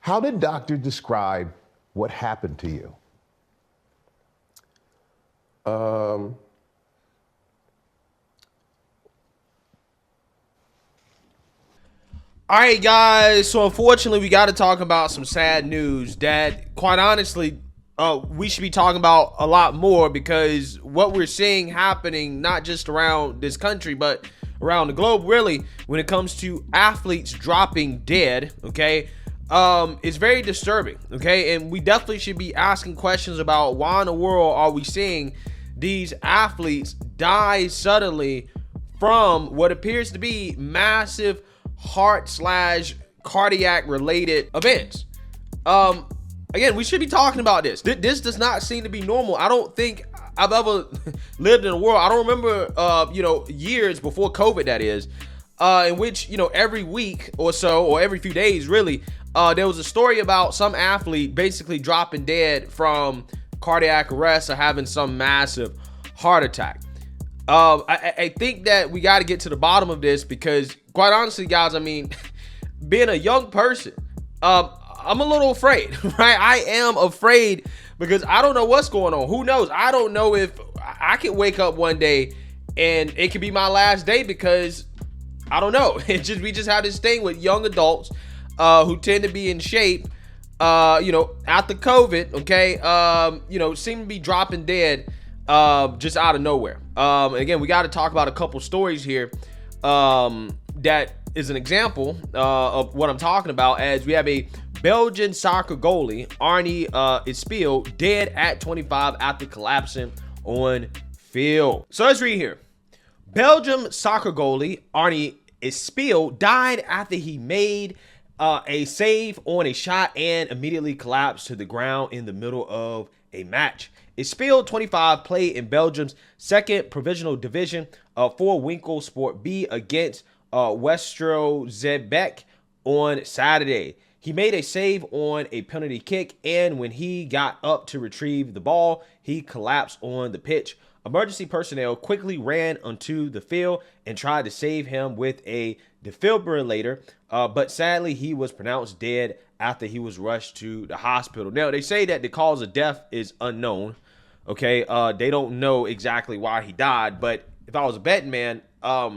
How did doctors describe what happened to you? Um, All right, guys. So unfortunately, we got to talk about some sad news that, quite honestly, we should be talking about a lot more, because what we're seeing happening not just around this country but around the globe, really, when it comes to athletes dropping dead, okay, it's very disturbing, okay, and we definitely should be asking questions about why in the world are we seeing these athletes die suddenly from what appears to be massive heart/cardiac related events. Again, we should be talking about this. This does not seem to be normal. I don't think I've ever lived in a world. I don't remember, years before COVID, that is, in which, every week or so, or every few days, really, there was a story about some athlete basically dropping dead from cardiac arrest or having some massive heart attack. I think that we got to get to the bottom of this, because quite honestly, guys, I mean, being a young person, I'm a little afraid, right? I am afraid because I don't know what's going on. Who knows? I don't know if I could wake up one day and it could be my last day, because I don't know. We just have this thing with young adults who tend to be in shape, after COVID, okay, seem to be dropping dead just out of nowhere. Again, we got to talk about a couple stories here that is an example of what I'm talking about, as we have a Belgian soccer goalie, Arne Espeel, dead at 25 after collapsing on field. So let's read here. Belgium soccer goalie Arne Espeel died after he made a save on a shot and immediately collapsed to the ground in the middle of a match. Espeel, 25, played in Belgium's second provincial division for Winkel Sport B against Westerlo on Saturday. He made a save on a penalty kick, and when he got up to retrieve the ball, he collapsed on the pitch. Emergency personnel quickly ran onto the field and tried to save him with a defibrillator, but sadly he was pronounced dead after he was rushed to the hospital. Now, they say that the cause of death is unknown. Okay, they don't know exactly why he died, but if I was a betting man, I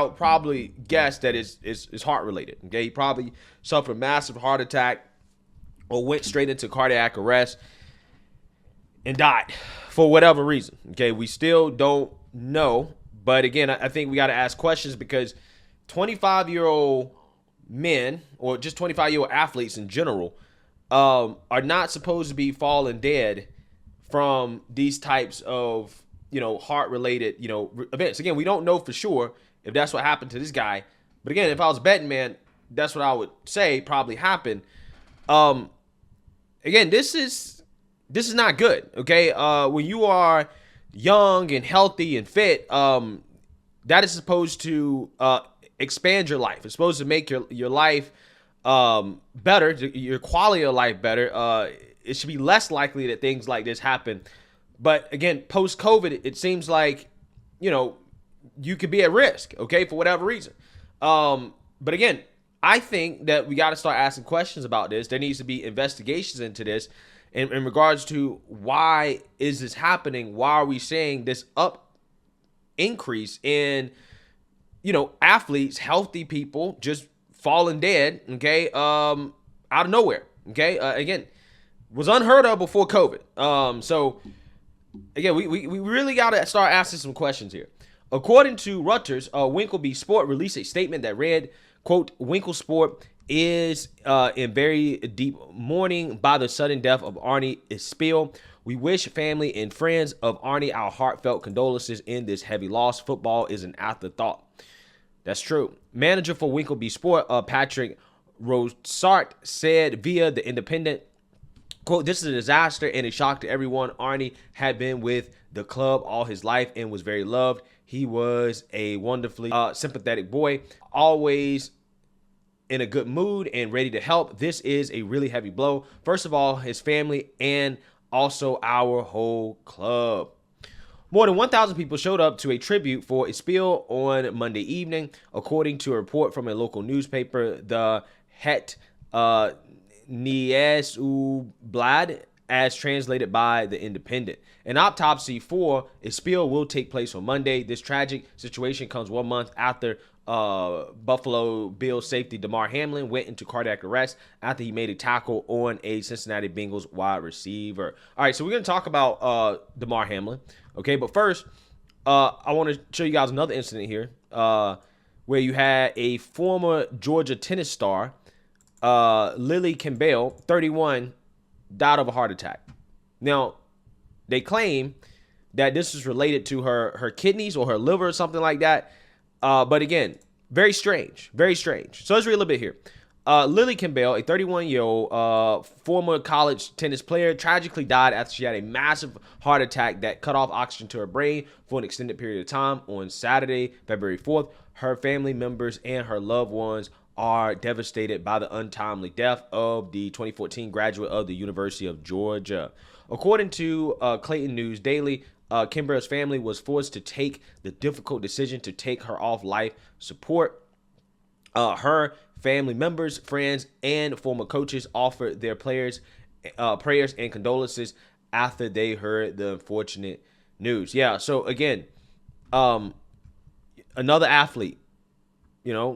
would probably guess that it's heart related. Okay, he probably suffered a massive heart attack or went straight into cardiac arrest and died for whatever reason. Okay, we still don't know, but again, I think we got to ask questions, because 25-year-old men, or just 25-year-old athletes in general, are not supposed to be falling dead from these types of, heart-related, events. Again, we don't know for sure if that's what happened to this guy. But again, if I was a betting man, that's what I would say probably happened. Again, this is not good, okay? When you are young and healthy and fit, that is supposed to expand your life. It's supposed to make your life better, your quality of life better. It should be less likely that things like this happen. But again, post-COVID, it seems like, you could be at risk, okay, for whatever reason. But again, I think that we got to start asking questions about this. There needs to be investigations into this in regards to why is this happening? Why are we seeing this increase in, athletes, healthy people just falling dead, okay, out of nowhere, okay? Again, was unheard of before COVID. So again, we really got to start asking some questions here. According to Reuters, Winkel Sport released a statement that read, quote, Winkel Sport is in very deep mourning by the sudden death of Arne Espeel. We wish family and friends of Arne our heartfelt condolences in this heavy loss. Football is an afterthought. That's true. Manager for Winkel Sport, Patrick Rosart, said via The Independent, quote, this is a disaster and a shock to everyone. Arne had been with the club all his life and was very loved. He was a wonderfully sympathetic boy, always in a good mood and ready to help. This is a really heavy blow. First of all, his family and also our whole club. More than 1,000 people showed up to a tribute for Espeel on Monday evening, according to a report from a local newspaper, the Het Nies u Blad, as translated by The Independent. An autopsy for Espeel will take place on Monday. This tragic situation comes 1 month after Buffalo Bills safety Damar Hamlin went into cardiac arrest after he made a tackle on a Cincinnati Bengals wide receiver. All right, so we're going to talk about Damar Hamlin. Okay, but first, I want to show you guys another incident here where you had a former Georgia tennis star, Lily Campbell, 31, died of a heart attack. Now, they claim that this is related to her kidneys or her liver or something like that. But again, very strange, very strange. So let's read a little bit here. Lily Campbell, a 31-year-old former college tennis player, tragically died after she had a massive heart attack that cut off oxygen to her brain for an extended period of time on Saturday, February 4th. Her family members and her loved ones are devastated by the untimely death of the 2014 graduate of the University of Georgia. According to Clayton News Daily, Kimber's family was forced to take the difficult decision to take her off life support. Her family members, friends, and former coaches offered their prayers and condolences after they heard the unfortunate news. Yeah, so again, another athlete,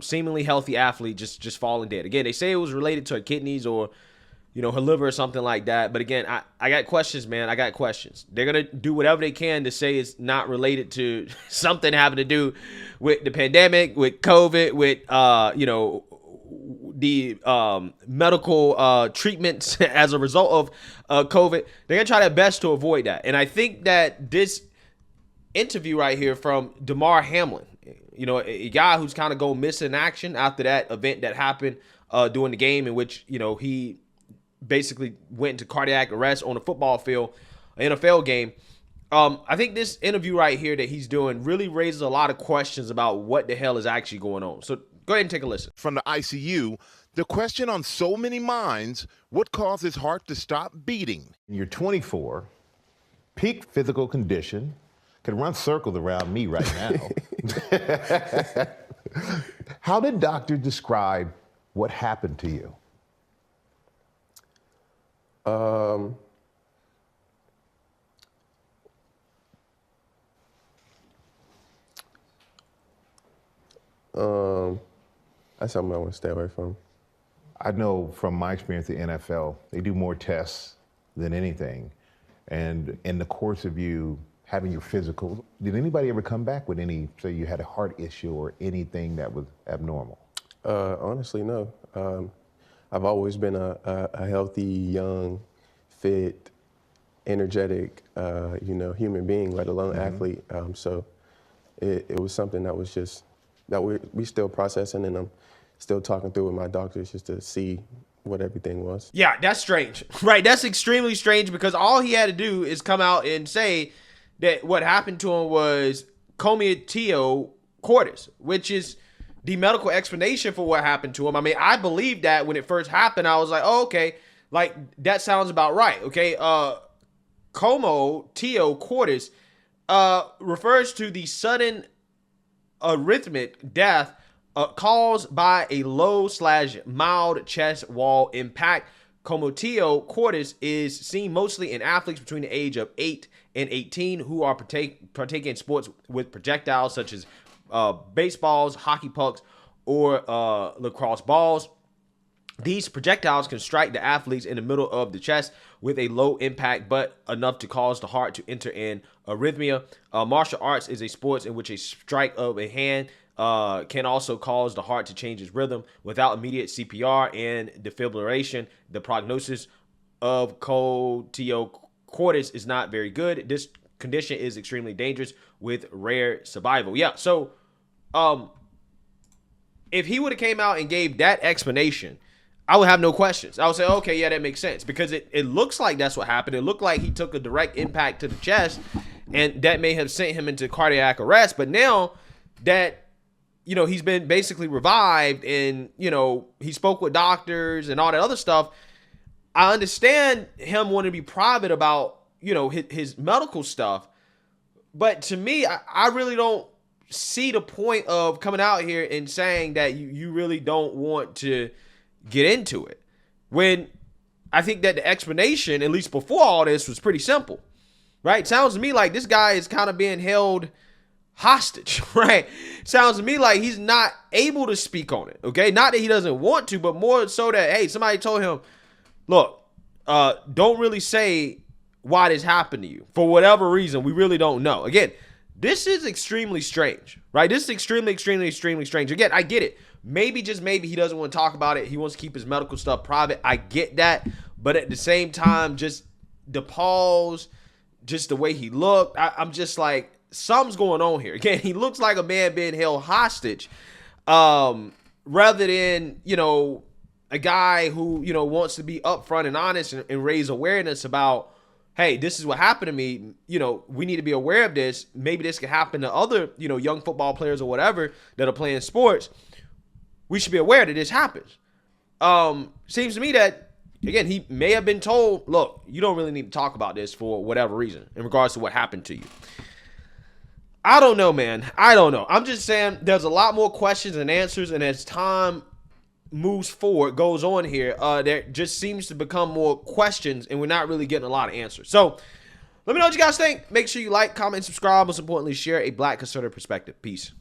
seemingly healthy athlete, just falling dead. Again, they say it was related to her kidneys or her liver or something like that. But again, I got questions, man. I got questions. They're going to do whatever they can to say it's not related to something having to do with the pandemic, with COVID, with, the medical treatments as a result of COVID. They're going to try their best to avoid that. And I think that this interview right here from Damar Hamlin, a guy who's kind of going missing in action after that event that happened during the game in which, he basically went into cardiac arrest on a football field, an NFL game. I think this interview right here that he's doing really raises a lot of questions about what the hell is actually going on. So go ahead and take a listen. From the ICU, the question on so many minds, what caused his heart to stop beating? You're 24, peak physical condition, can run circles around me right now. How did doctors describe what happened to you? That's something I want to stay away from. I know from my experience at the NFL, they do more tests than anything. And in the course of you having your physical, did anybody ever come back with any, say you had a heart issue or anything that was abnormal? Honestly, no. I've always been a healthy, young, fit, energetic, human being, let alone athlete. So it was something that was just, that we still processing, and I'm still talking through with my doctors just to see what everything was. Yeah, that's strange, right? That's extremely strange because all he had to do is come out and say that what happened to him was commotio cordis, which is the medical explanation for what happened to him. I mean, I believed that when it first happened. I was like, oh, okay, like that sounds about right. Okay, commotio cordis refers to the sudden arrhythmic death caused by a low/mild chest wall impact. Commotio cordis is seen mostly in athletes between the age of 8 and 18 who are partaking in sports with projectiles such as baseballs, hockey pucks, or lacrosse balls. These projectiles can strike the athletes in the middle of the chest with a low impact, but enough to cause the heart to enter in arrhythmia. Martial arts is a sport in which a strike of a hand can also cause the heart to change its rhythm. Without immediate CPR and defibrillation, the prognosis of commotio cordis is not very good. This condition is extremely dangerous with rare survival. Yeah, so if he would have came out and gave that explanation, I would have no questions. I would say, okay, yeah, that makes sense, because it looks like that's what happened. It looked like he took a direct impact to the chest, and that may have sent him into cardiac arrest. But now that, he's been basically revived and, he spoke with doctors and all that other stuff, I understand him wanting to be private about, his medical stuff. But to me, I really don't see the point of coming out here and saying that you really don't want to get into it when I think that the explanation, at least before all this, was pretty simple, right? Sounds to me like this guy is kind of being held hostage, right? Sounds to me like he's not able to speak on it, okay? Not that he doesn't want to, but more so that, hey, somebody told him, look, don't really say why this happened to you. For whatever reason, we really don't know. Again, this is extremely strange, right? This is extremely strange. Again, I get it. Maybe, just maybe, he doesn't want to talk about it. He wants to keep his medical stuff private. I get that. But at the same time, just the pause, just the way he looked, I'm just like, something's going on here. Again, he looks like a man being held hostage, rather than, a guy who, wants to be upfront and honest and raise awareness about, hey, this is what happened to me. We need to be aware of this. Maybe this could happen to other, young football players or whatever that are playing sports. We should be aware that this happens. Seems to me that, again, he may have been told, look, you don't really need to talk about this for whatever reason in regards to what happened to you. I don't know, man. I don't know. I'm just saying there's a lot more questions and answers, and as time moves forward, goes on here, there just seems to become more questions, and we're not really getting a lot of answers. So let me know what you guys think. Make sure you like, comment, subscribe. Most importantly, share a Black conservative perspective. Peace.